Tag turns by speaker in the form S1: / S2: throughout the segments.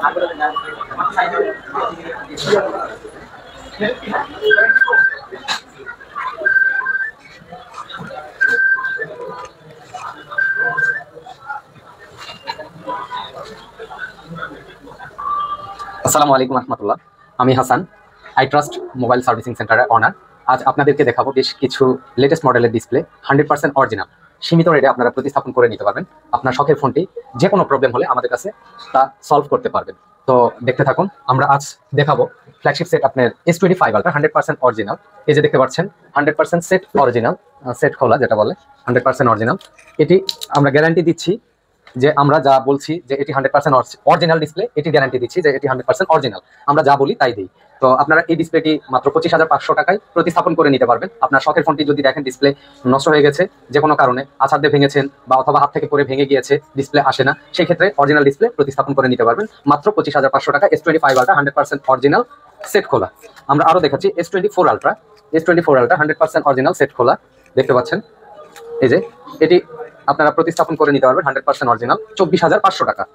S1: আসসালামু আলাইকুম রহমতুল্লাহ। আমি Hasan, I trust mobile servicing সেন্টারের অনার। আজ আপনাদেরকে দেখাবো বেশ কিছু লেটেস্ট মডেলের ডিসপ্লে 100% অরিজিনাল, সীমিত রেটে আপনারা প্রতিস্থাপন করে নিতে পারবেন। আপনার শখের ফোনটি যে কোনো প্রবলেম হলে আমাদের কাছে তা সলভ করতে পারবেন। তো দেখতে থাকুন। আমরা আজ দেখাবো ফ্ল্যাগশিপ সেট আপনার S25 আলট্রা 100% অরিজিনাল। এই যে দেখতে পাচ্ছেন 100% সেট অরিজিনাল, সেট খোলা যেটা বলে 100% অরিজিনাল। এটি আমরা গ্যারান্টি দিচ্ছি যে আমরা যা বলছি যে এটি 100% অরিজিনাল ডিসপ্লে, এটি গ্যারান্টি দিচ্ছি যে এটি 100% অরিজিনাল। আমরা যা বলি তাই দিই। তো আপনারা এই ডিসপ্লেটি মাত্র 25,500 টাকায় প্রতিস্থাপন করে নিতে পারবেন। আপনার শখের ফোনটি যদি দেখেন ডিসপ্লে নষ্ট হয়ে গেছে যে কোনো কারণে, আছাড় দিয়ে ভেঙেছেন বা অথবা হাত থেকে পড়ে ভেঙে গিয়েছে, ডিসপ্লে আসে না, সেই ক্ষেত্রে অরিজিনাল ডিসপ্লে প্রতিস্থাপন করে নিতে পারবেন মাত্র 25,500 টাকা। S25 আলট্রা 100% অরিজিনাল সেট খোলা। আমরা আরো দেখাচ্ছি S24 আলট্রা 100% অরিজিনাল সেট খোলা। দেখতে পাচ্ছেন এই যে এটি আপনারা প্রতিস্থাপন করে নিতে পারবেন 100% অরিজিনাল, 24,500 টাকা।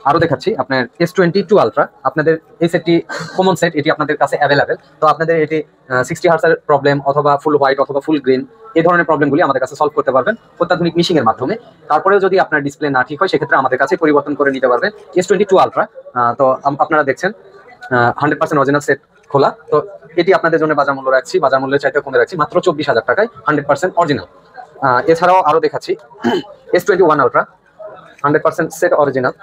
S1: আরো দেখাচ্ছি আপনার S22 আলট্রা। আপনাদের এই সেটটি কমন সেট, এটি আপনাদের কাছে অ্যাভেলেবেল। তো আপনাদের এটি 60 হার্টজের প্রবলেম অথবা ফুল হোয়াইট অথবা ফুল গ্রিন এই ধরনের প্রবলেমগুলি আমাদের কাছে সলভ করতে পারবেন অত্যাধুনিক মিশিং এর মাধ্যমে। তারপরেও যদি আপনার ডিসপ্লে না ঠিক হয় সেক্ষেত্রে আমাদের কাছে পরিবর্তন করে নিতে পারবেন। S22 আলট্রা তো আপনারা দেখছেন 100% অরিজিনাল সেট খোলা। তো এটি আপনাদের জন্য বাজার মূল্য রাখছি, বাজার মূল্যের চাইতে কমে রাখছি মাত্র 24,000 টাকায় 100% অরিজিনাল। এছাড়াও আরো দেখাচ্ছি S21 ultra 100% set original.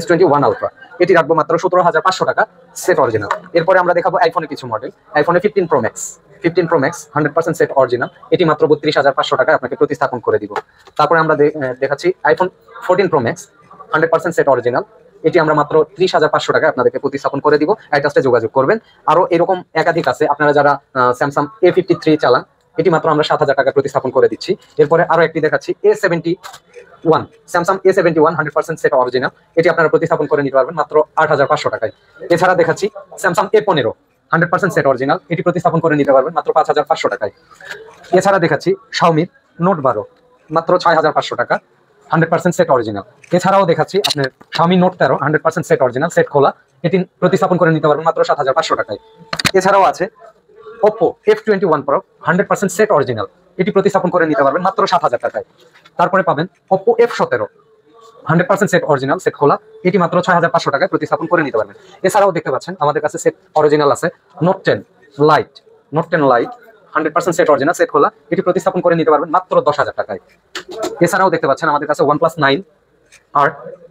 S1: S21 ultra এটি রাখবো মাত্র 17,500 টাকা সেট অরিজিনাল। এরপরে আমরা দেখাবো আইফোনের কিছু মডেল। আইফোনে 15 প্রো ম্যাক্স 100% সেট অরিজিনাল, এটি মাত্র 32,500 টাকায় আপনাকে প্রতিস্থাপন করে দিব। তারপরে আমরা দেখাচ্ছি iPhone 14 pro max 100% set original, এটি আমরা মাত্র 30,500 টাকায় আপনাদেরকে প্রতিস্থাপন করে দিব। আইটাসে যোগাযোগ করবেন। আরো এরকম একাধিক আছে। আপনারা যারা স্যামসাং A53 চালান, এটি মাত্র আমরা 7,000 টাকা প্রতিস্থাপন করে দিচ্ছি। এরপরে আরো একটি দেখাচ্ছি A71, Samsung A71 100% set original, এটি আপনারা প্রতিস্থাপন করে নিতে পারবেন মাত্র 8,500 টাকায়। এছাড়া দেখাচ্ছি স্যামসাং A15 100% সেট অরিজিনাল, এটি প্রতিস্থাপন করে নিতে পারবেন মাত্র 5,500 টাকায়। এছাড়া দেখাচ্ছি Xiaomi Note 12 মাত্র 6,500 টাকা 100% সেট অরিজিনাল। এছাড়াও দেখাচ্ছি আপনার Xiaomi Note 13 100% set original set খোলা, এটি প্রতিস্থাপন করে নিতে পারবেন মাত্র 7,500 টাকায়। এছাড়াও আছে Oppo F21 Pro 100% set original, এটি প্রতিস্থাপন করে নিতে পারবেন মাত্র 7,000 টাকায়। তারপরে পাবেন Oppo F17 100% set original set খোলা, এটি মাত্র 6,500 টাকায় প্রতিস্থাপন করে নিতে পারবেন। এছাড়াও দেখতে পাচ্ছেন আমাদের কাছে সেট অরিজিনাল আছে Note 10 Lite 100% set original set খোলা, এটি প্রতিস্থাপন করে নিতে পারবেন মাত্র 10,000 টাকায়। এছাড়াও দেখতে পাচ্ছেন আমাদের কাছে OnePlus 9 আর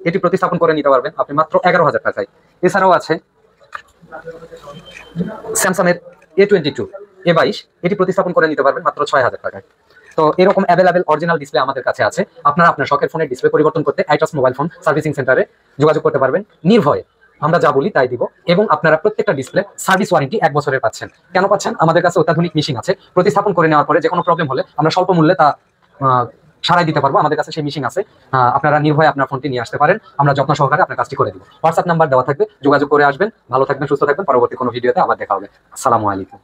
S1: এটি প্রতিস্থাপন করে নিতে পারবেন আপনি মাত্র 11,000 টাকায়। এছাড়াও আছে স্যামসাং এর A22 এটি প্রতিস্থাপন করে নিতে পারবেন মাত্র 6,000 টাকায়। তো এরকম অ্যাভেলেবেল অরিজিনাল ডিসপ্লে আমাদের কাছে আছে। আপনারা আপনার শখের ফোনের ডিসপ্লে পরিবর্তন করতে আইটাস মোবাইল ফোন সার্ভিসিং সেন্টারে যোগাযোগ করতে পারবেন নির্ভয়ে। আমরা যা বলি তাই দিব এবং আপনারা প্রত্যেকটা ডিসপ্লে সার্ভিস ওয়ারেন্টি 1 বছরের পাচ্ছেন। কেন পাচ্ছেন? আমাদের কাছে অত্যাধুনিক মিশিং আছে। প্রতিস্থাপন করে নেওয়ার পরে যে কোনো প্রবলেম হলে আমরা স্বল্প মূল্যে তা সারাই দিতে পারবো। আমাদের কাছে সেই মিশিং আছে। আপনারা নির্ভয়ে আপনার ফোনটি নিয়ে আসতে পারেন, আমরা যত্ন সহকারে আপনার কাজটি করে দিব। হোয়াটসঅ্যাপ নাম্বার দেওয়া থাকবে, যোগাযোগ করে আসবেন। ভালো থাকবেন, সুস্থ থাকবেন। পরবর্তী কোনো ভিডিওতে আবার দেখা হবে। আসসালামু আলাইকুম।